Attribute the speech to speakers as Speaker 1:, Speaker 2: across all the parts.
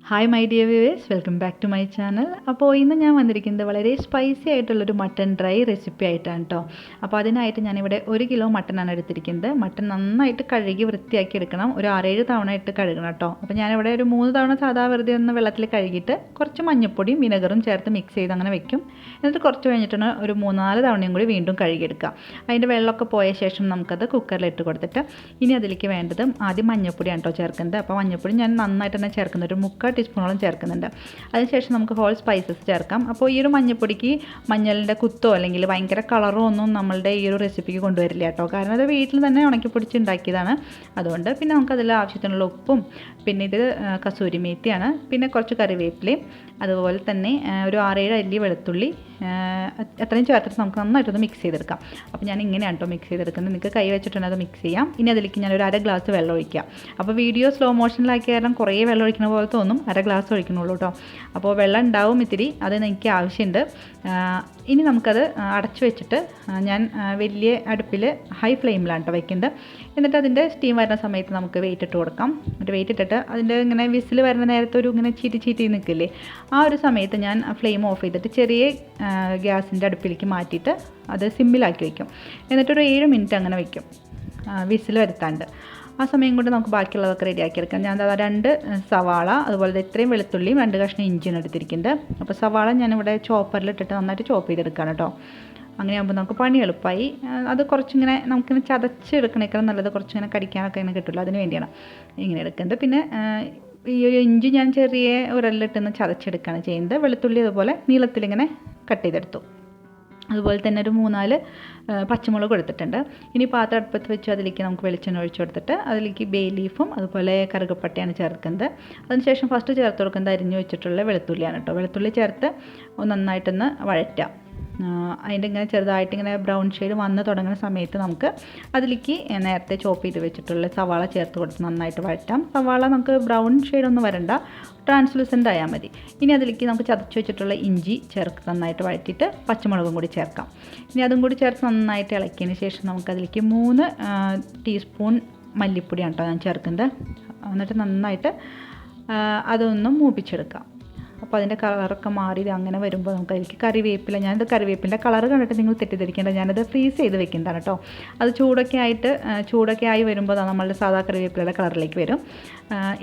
Speaker 1: Hi my dear viewers, welcome back to my channel. അപ്പോൾ ഇന്ന് ഞാൻ വന്നിരിക്കുന്നത് വളരെ സ്പൈസി ആയിട്ടുള്ളൊരു മട്ടൺ ഡ്രൈ റെസിപ്പി ആയിട്ടാണ് കേട്ടോ. അപ്പോൾ അതിനായിട്ട് ഞാനിവിടെ 1 കിലോ മട്ടനാണ് എടുത്തിരിക്കുന്നത്. മട്ടൺ നന്നായിട്ട് കഴുകി വൃത്തിയാക്കി എടുക്കണം. ഒരു 6-7 തവണ ഇട്ട് കഴുകണം കേട്ടോ. അപ്പോൾ ഞാനിവിടെ ഒരു 3 തവണ സാധാ വെറുതെ ഒന്ന് വെള്ളത്തിൽ കഴുകിയിട്ട് കുറച്ച് മഞ്ഞൾപ്പൊടിയും വിനെഗറും ചേർത്ത് മിക്സ് ചെയ്ത് അങ്ങനെ വെക്കും. എന്നിട്ട് കുറച്ച് കഴിഞ്ഞിട്ടാണ് ഒരു 3-4 തവണയും കൂടി വീണ്ടും കഴുകിയെടുക്കുക. അതിൻ്റെ വെള്ളമൊക്കെ പോയ ശേഷം നമുക്കത് കുക്കറിലിട്ട് കൊടുത്തിട്ട് ഇനി അതിലേക്ക് വേണ്ടത് ആദ്യം മഞ്ഞൾപ്പൊടിയാണ് കേട്ടോ ചേർക്കുന്നത്. അപ്പോൾ മഞ്ഞൾപ്പൊടി ഞാൻ നന്നായിട്ട് തന്നെ ചേർക്കുന്നത് ഒരു 3/4 ടീസ്പൂണോളം ചേർക്കുന്നുണ്ട്. അതിനുശേഷം നമുക്ക് ഹോൾ സ്പൈസസ് ചേർക്കാം. അപ്പോൾ ഈ ഒരു മഞ്ഞൾപ്പൊടിക്ക് മഞ്ഞളിൻ്റെ കുത്തോ അല്ലെങ്കിൽ ഭയങ്കര കളറോ ഒന്നും നമ്മളുടെ ഈ ഒരു റെസിപ്പിക്ക് കൊണ്ടുവരില്ല കേട്ടോ. കാരണം അത് വീട്ടിൽ തന്നെ ഉണക്കി പൊടിച്ച് ഉണ്ടാക്കിയതാണ്. അതുകൊണ്ട് പിന്നെ നമുക്കതിൽ ആവശ്യത്തിനുള്ള ഉപ്പും പിന്നെ ഇത് കസൂരി മേത്തിയാണ്, പിന്നെ കുറച്ച് കറിവേപ്പിലയും അതുപോലെ തന്നെ ഒരു 6-7 അല്ലി വെളുത്തുള്ളി അത്രയും ചേർത്തിട്ട് നമുക്ക് നന്നായിട്ടൊന്ന് മിക്സ് ചെയ്തെടുക്കാം. അപ്പോൾ ഞാൻ ഇങ്ങനെയാണ് കേട്ടോ മിക്സ് ചെയ്തെടുക്കുന്നത്. നിങ്ങൾക്ക് കൈ വെച്ചിട്ടുണ്ടെങ്കിൽ അത് മിക്സ് ചെയ്യാം. ഇനി അതിലേക്ക് ഞാൻ ഒരു 1/2 ഗ്ലാസ് വെള്ളം ഒഴിക്കാം. അപ്പോൾ വീഡിയോ സ്ലോ മോഷനിലാക്കിയ കാരണം കുറേ വെള്ളം ഒഴിക്കുന്ന പോലെ തോന്നും, 1/2 ഗ്ലാസ് ഒഴിക്കണുള്ളൂ കേട്ടോ. അപ്പോൾ വെള്ളം ഉണ്ടാവും ഇത്തിരി, അത് എനിക്ക് ആവശ്യമുണ്ട്. ഇനി നമുക്കത് അടച്ചു വെച്ചിട്ട് ഞാൻ വലിയ അടുപ്പിൽ ഹൈ ഫ്ലെയിമിലാണ് കേട്ടോ വയ്ക്കുന്നത്. എന്നിട്ട് അതിൻ്റെ സ്റ്റീം വരുന്ന സമയത്ത് നമുക്ക് വെയിറ്റ് ഇട്ട് കൊടുക്കാം. എന്നിട്ട് വെയിറ്റ് ഇട്ടിട്ട് അതിൻ്റെ ഇങ്ങനെ വിസിൽ വരുന്ന നേരത്തെ ഒരു ഇങ്ങനെ ചീറ്റി നിൽക്കില്ലേ, ആ ഒരു സമയത്ത് ഞാൻ ഫ്ലെയിം ഓഫ് ചെയ്തിട്ട് ചെറിയ ഗ്യാസിൻ്റെ അടുപ്പിലേക്ക് മാറ്റിയിട്ട് അത് സിമ്മിലാക്കി വയ്ക്കും. എന്നിട്ടൊരു 7 മിനിറ്റ് അങ്ങനെ വയ്ക്കും വിസിൽ വരുത്താണ്ട്. ആ സമയം കൊണ്ട് നമുക്ക് ബാക്കിയുള്ളതൊക്കെ റെഡിയാക്കി എടുക്കാം. ഞാൻ 2 സവാള അതുപോലെ ഇത്രയും വെളുത്തുള്ളിയും 2 കഷ്ണം ഇഞ്ചിയും എടുത്തിരിക്കുന്നത്. അപ്പോൾ സവാള ഞാനിവിടെ ചോപ്പറിലിട്ടിട്ട് നന്നായിട്ട് ചോപ്പ് ചെയ്തെടുക്കുകയാണ് കേട്ടോ. അങ്ങനെയാകുമ്പോൾ നമുക്ക് പണി എളുപ്പമായി. അത് കുറച്ചിങ്ങനെ നമുക്കിങ്ങനെ ചതച്ചെടുക്കണേക്കാളും നല്ലത് കുറച്ചിങ്ങനെ കടിക്കാനൊക്കെ ഇങ്ങനെ കിട്ടില്ല, അതിന് വേണ്ടിയാണ് ഇങ്ങനെ എടുക്കുന്നത്. പിന്നെ ഈ ഒരു ഇഞ്ചി ഞാൻ ചെറിയ ഉരലിലിട്ടൊന്ന് ചതച്ചെടുക്കുകയാണ് ചെയ്യുന്നത്. വെളുത്തുള്ളി അതുപോലെ നീളത്തിലിങ്ങനെ കട്ട് ചെയ്തെടുത്തു. അതുപോലെ തന്നെ ഒരു 3-4 പച്ചമുളക് എടുത്തിട്ടുണ്ട്. ഇനി പാത്രം അടുപ്പത്ത് വെച്ച് അതിലേക്ക് നമുക്ക് വെളിച്ചെണ്ണ ഒഴിച്ചു കൊടുത്തിട്ട് അതിലേക്ക് ബേ ലീഫും അതുപോലെ കറുകപ്പട്ടയാണ് ചേർക്കുന്നത്. അതിനുശേഷം ഫസ്റ്റ് ചേർത്ത് കൊടുക്കുന്നത് അരിഞ്ഞു വെച്ചിട്ടുള്ള വെളുത്തുള്ളിയാണ് കേട്ടോ. വെളുത്തുള്ളി ചേർത്ത് നന്നായിട്ടൊന്ന് വഴറ്റുക. അതിൻ്റെ ഇങ്ങനെ ചെറുതായിട്ട് ഇങ്ങനെ ബ്രൗൺ ഷെയ്ഡ് വന്ന് തുടങ്ങുന്ന സമയത്ത് നമുക്ക് അതിലേക്ക് നേരത്തെ ചോപ്പ് ചെയ്ത് വെച്ചിട്ടുള്ള സവാള ചേർത്ത് കൊടുത്ത് നന്നായിട്ട് വഴറ്റാം. സവാള നമുക്ക് ബ്രൗൺ ഷെയ്ഡൊന്നും വരണ്ട, ട്രാൻസ്ലൂസൻ്റ് ആയാൽ മതി. ഇനി അതിലേക്ക് നമുക്ക് ചതച്ച് വെച്ചിട്ടുള്ള ഇഞ്ചി ചേർത്ത് നന്നായിട്ട് വഴറ്റിയിട്ട് പച്ചമുളകും കൂടി ചേർക്കാം. ഇനി അതും കൂടി ചേർത്ത് നന്നായിട്ട് ഇളക്കിയതിന് ശേഷം നമുക്കതിലേക്ക് 3 ടീസ്പൂൺ മല്ലിപ്പൊടിയാണ് കേട്ടോ ഞാൻ ചേർക്കുന്നത്. എന്നിട്ട് നന്നായിട്ട് അതൊന്നും മൂപ്പിച്ചെടുക്കാം. അപ്പോൾ അതിൻ്റെ കളറൊക്കെ മാറി അങ്ങനെ വരുമ്പോൾ നമുക്ക് അതിലേക്ക് കറിവേപ്പില, ഞാനത് കറിവേപ്പിൻ്റെ കളർ കണ്ടിട്ട് നിങ്ങൾ തെറ്റിദ്ധരിക്കേണ്ട, ഞാനത് ഫ്രീസ് ചെയ്ത് വെക്കുന്നതാണ് കേട്ടോ. അത് ചൂടൊക്കെ ആയി വരുമ്പോൾ നമ്മളുടെ സാധാ കറിവേപ്പിലയുടെ കളറിലേക്ക് വരും.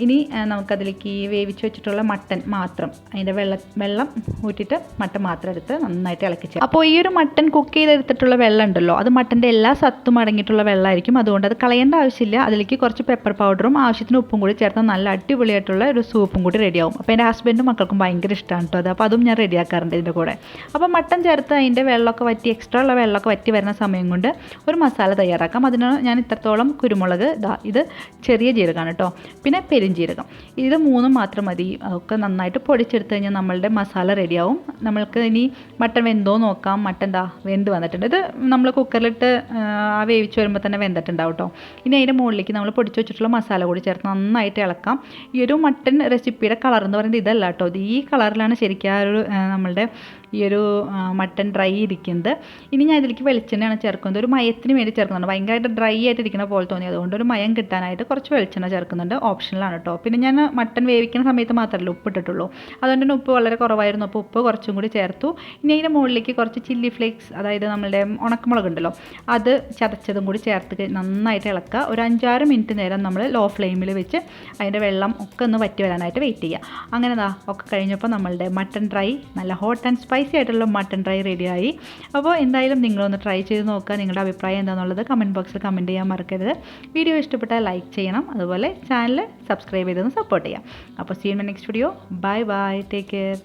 Speaker 1: ഇനി നമുക്കതിലേക്ക് വേവിച്ച് വെച്ചിട്ടുള്ള മട്ടൻ മാത്രം, അതിൻ്റെ വെള്ളം ഊറ്റിയിട്ട് മട്ടൻ മാത്രം എടുത്ത് നന്നായിട്ട് ഇളക്കി ചേർക്കും. അപ്പോൾ ഈ ഒരു മട്ടൻ കുക്ക് ചെയ്തെടുത്തിട്ടുള്ള വെള്ളം ഉണ്ടല്ലോ, അത് മട്ടൻ്റെ എല്ലാ സത്തും അടങ്ങിയിട്ടുള്ള വെള്ളമായിരിക്കും. അതുകൊണ്ട് അത് കളയേണ്ട ആവശ്യമില്ല. അതിലേക്ക് കുറച്ച് പെപ്പർ പൗഡറും ആവശ്യത്തിന് ഉപ്പും കൂടി ചേർത്താൽ നല്ല അടിപൊളിയായിട്ടുള്ള ഒരു സൂപ്പും കൂടി റെഡിയാവും. അപ്പോൾ എൻ്റെ ഹസ്ബൻഡും മക്കൾക്കും ഭയങ്കര ഇഷ്ടമാണ് കേട്ടോ അത്. അപ്പോൾ അതും ഞാൻ റെഡിയാക്കാറുണ്ട് ഇതിൻ്റെ കൂടെ. അപ്പോൾ മട്ടൻ ചേർത്ത് അതിൻ്റെ വെള്ളമൊക്കെ വറ്റി, എക്സ്ട്രാ ഉള്ള വെള്ളമൊക്കെ വറ്റി വരുന്ന സമയം കൊണ്ട് ഒരു മസാല തയ്യാറാക്കാം. അതിന് ഞാൻ ഇത്രത്തോളം കുരുമുളക്, ഇത് ചെറിയ ജീരകമാണ് കേട്ടോ, പിന്നെ പെരുംജീരകം, ഇത് 3 മാത്രം മതി. അതൊക്കെ നന്നായിട്ട് പൊടിച്ചെടുത്ത് കഴിഞ്ഞാൽ നമ്മളുടെ മസാല റെഡിയാവും. നമ്മൾക്ക് ഇനി മട്ടൻ വെന്തോ നോക്കാം. മട്ടൻ വെന്ത് വന്നിട്ടുണ്ട്. ഇത് നമ്മൾ കുക്കറിലിട്ട് വേവിച്ച് വരുമ്പോൾ തന്നെ വെന്തിട്ടുണ്ടാവും കേട്ടോ. ഇനി അതിൻ്റെ മുകളിലേക്ക് നമ്മൾ പൊടിച്ച് വെച്ചിട്ടുള്ള മസാല കൂടി ചേർത്ത് നന്നായിട്ട് ഇളക്കാം. ഈ ഒരു മട്ടൻ റെസിപ്പിയുടെ കളർ എന്ന് പറയുന്നത് ഇതല്ല കേട്ടോ, ഇത് ഈ കളറിലാണ് ശരിക്കും ആ ഒരു നമ്മളുടെ ഈ ഒരു മട്ടൻ ഡ്രൈ ഇരിക്കുന്നത്. ഇനി ഞാൻ ഇതിലേക്ക് വെളിച്ചെണ്ണയാണ് ചേർക്കുന്നത്. ഒരു മയത്തിന് വേണ്ടി ചേർക്കുന്നുണ്ട്. ഭയങ്കരമായിട്ട് ഡ്രൈ ആയിട്ട് ഇരിക്കുന്ന പോലെ തോന്നി, അതുകൊണ്ട് ഒരു മയം കിട്ടാനായിട്ട് കുറച്ച് വെളിച്ചെണ്ണ ചേർക്കുന്നുണ്ട്. ഓപ്ഷനിലാണ് കേട്ടോ. പിന്നെ ഞാൻ മട്ടൻ വേവിക്കുന്ന സമയത്ത് മാത്രമല്ല ഉപ്പ് ഇട്ടിട്ടുള്ളൂ, അതുകൊണ്ട് തന്നെ ഉപ്പ് വളരെ കുറവായിരുന്നു. അപ്പോൾ ഉപ്പ് കുറച്ചും കൂടി ചേർത്തു. ഇനി അതിൻ്റെ മുകളിലേക്ക് കുറച്ച് ചില്ലി ഫ്ലേക്സ്, അതായത് നമ്മളുടെ ഉണക്കമുളക് ഉണ്ടല്ലോ, അത് ചതച്ചതും കൂടി ചേർത്ത് നന്നായിട്ട് ഇളക്കുക. ഒരു 5-6 മിനിറ്റ് നേരം നമ്മൾ ലോ ഫ്ലെയിമിൽ വെച്ച് അതിൻ്റെ വെള്ളം ഒക്കെ ഒന്ന് വറ്റി വരാനായിട്ട് വെയിറ്റ് ചെയ്യുക. അങ്ങനെ ഒക്കെ കഴിഞ്ഞപ്പോൾ നമ്മളുടെ മട്ടൻ ഡ്രൈ, നല്ല ഹോട്ട് ആൻഡ് സ്പൈസി ആയിട്ടുള്ള മട്ടൻ ഡ്രൈ റെഡിയായി. അപ്പോൾ എന്തായാലും നിങ്ങളൊന്ന് ട്രൈ ചെയ്ത് നോക്കുക. നിങ്ങളുടെ അഭിപ്രായം എന്താണെന്നുള്ളത് കമൻറ്റ് ബോക്സിൽ കമൻറ്റ് ചെയ്യാൻ മറക്കരുത്. വീഡിയോ ഇഷ്ടപ്പെട്ടാൽ ലൈക്ക് ചെയ്യണം, അതുപോലെ ചാനൽ സബ്സ്ക്രൈബ് ചെയ്തൊന്ന് സപ്പോർട്ട് ചെയ്യാം. അപ്പോൾ see you in next video. Bye bye, take care.